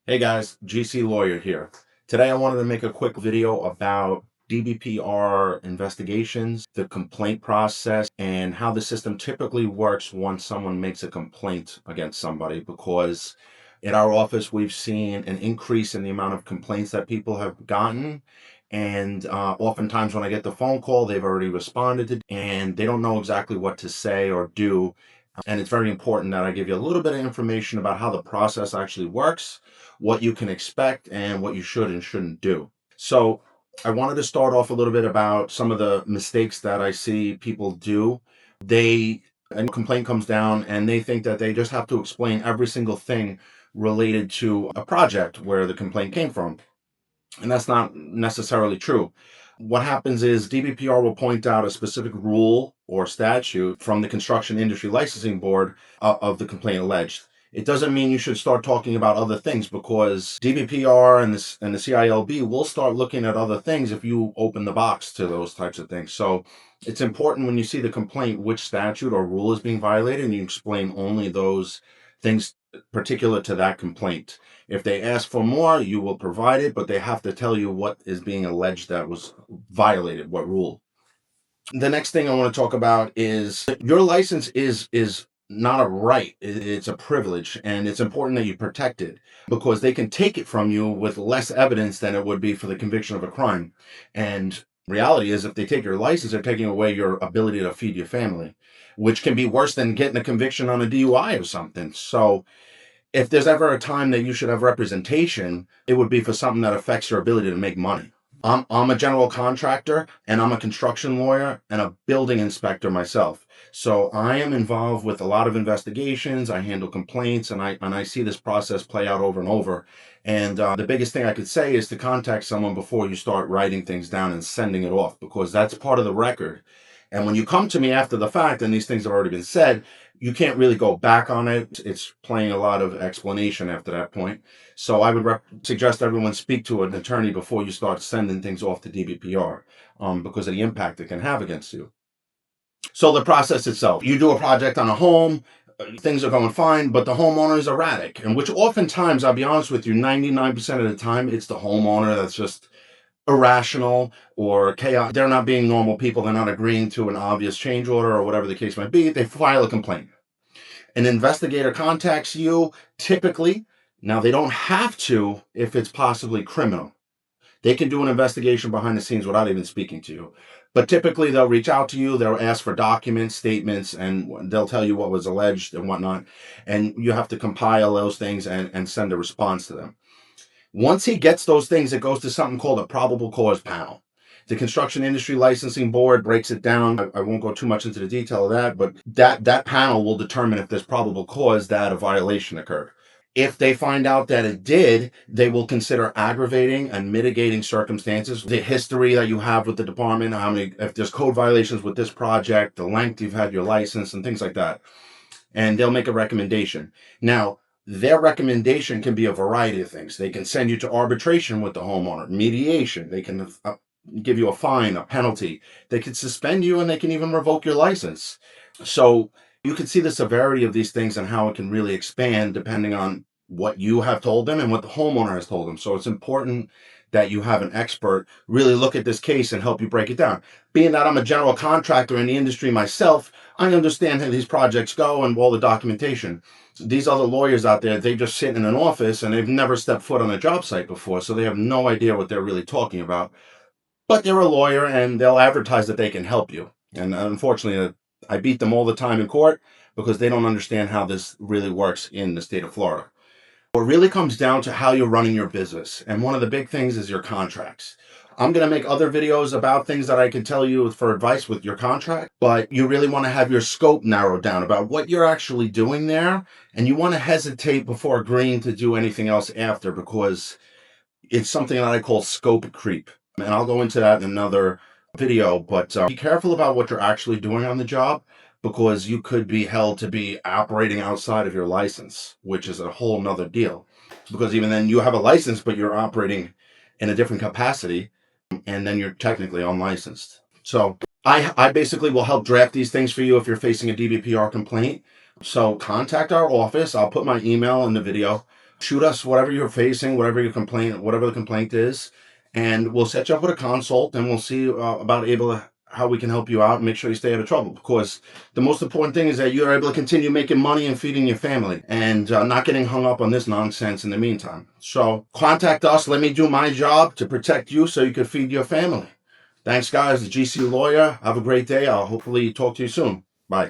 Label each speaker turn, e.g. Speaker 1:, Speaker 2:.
Speaker 1: Hey guys, GC Lawyer here. Today I wanted to make a quick video about DBPR investigations, the complaint process, and how the system typically works once someone makes a complaint against somebody, because in our office we've seen an increase in the amount of complaints that people have gotten. And oftentimes when I get the phone call, they've already responded to, and they don't know exactly what to say or do. And it's very important that I give you a little bit of information about how the process actually works, what you can expect, and what you should and shouldn't do. So I wanted to start off a little bit about some of the mistakes that I see people do. A complaint comes down and they think that they just have to explain every single thing related to a project where the complaint came from. And that's not necessarily true. What happens is DBPR will point out a specific rule or statute from the Construction Industry Licensing Board of the complaint alleged. It doesn't mean you should start talking about other things, because DBPR and the CILB will start looking at other things if you open the box to those types of things. So it's important when you see the complaint which statute or rule is being violated, and you explain only those things particular to that complaint. If they ask for more, you will provide it, but they have to tell you what is being alleged that was violated, what rule. The next thing I want to talk about is your license is not a right. It's a privilege, and it's important that you protect it, because they can take it from you with less evidence than it would be for the conviction of a crime. And reality is, if they take your license, they're taking away your ability to feed your family, which can be worse than getting a conviction on a DUI or something. So if there's ever a time that you should have representation, it would be for something that affects your ability to make money. I'm a general contractor, and I'm a construction lawyer and a building inspector myself. So I am involved with a lot of investigations. I handle complaints, and I see this process play out over and over. And the biggest thing I could say is to contact someone before you start writing things down and sending it off, because that's part of the record. And when you come to me after the fact and these things have already been said, you can't really go back on it. It's playing a lot of explanation after that point. So I would suggest everyone speak to an attorney before you start sending things off to DBPR, because of the impact it can have against you. So the process itself, you do a project on a home, things are going fine, but the homeowner is erratic, and which oftentimes, I'll be honest with you, 99% of the time, it's the homeowner that's just irrational or chaos. They're not being normal people. They're not agreeing to an obvious change order or whatever the case might be. They file a complaint. An investigator contacts you, typically. Now, they don't have to if it's possibly criminal. They can do an investigation behind the scenes without even speaking to you. But typically, they'll reach out to you, they'll ask for documents, statements, and they'll tell you what was alleged and whatnot. And you have to compile those things and send a response to them. Once he gets those things, it goes to something called a probable cause panel. The Construction Industry Licensing Board breaks it down. I won't go too much into the detail of that, but that panel will determine if there's probable cause that a violation occurred. If they find out that it did, they will consider aggravating and mitigating circumstances, the history that you have with the department, if there's code violations with this project, the length you've had your license, and things like that. And they'll make a recommendation. Now, their recommendation can be a variety of things. They can send you to arbitration with the homeowner, mediation. They can give you a fine, a penalty. They can suspend you, and they can even revoke your license. So you can see the severity of these things and how it can really expand depending on what you have told them and what the homeowner has told them. So it's important that you have an expert really look at this case and help you break it down. Being that I'm a general contractor in the industry myself, I understand how these projects go and all the documentation. These other lawyers out there, they just sit in an office and they've never stepped foot on a job site before, so they have no idea what they're really talking about. But they're a lawyer and they'll advertise that they can help you. And unfortunately, I beat them all the time in court because they don't understand how this really works in the state of Florida. It really comes down to how you're running your business. And one of the big things is your contracts. I'm going to make other videos about things that I can tell you for advice with your contract, but you really want to have your scope narrowed down about what you're actually doing there. And you want to hesitate before agreeing to do anything else after, because it's something that I call scope creep. And I'll go into that in another video, but be careful about what you're actually doing on the job, because you could be held to be operating outside of your license, which is a whole nother deal. Because even then you have a license, but you're operating in a different capacity, and then you're technically unlicensed. So I basically will help draft these things for you if you're facing a DBPR complaint. So contact our office. I'll put my email in the video. Shoot us whatever you're facing, whatever the complaint is, and we'll set you up with a consult, and we'll see about how we can help you out and make sure you stay out of trouble. Because the most important thing is that you're able to continue making money and feeding your family, and not getting hung up on this nonsense in the meantime. So contact us. Let me do my job to protect you so you can feed your family. Thanks, guys. The GC Lawyer. Have a great day. I'll hopefully talk to you soon. Bye.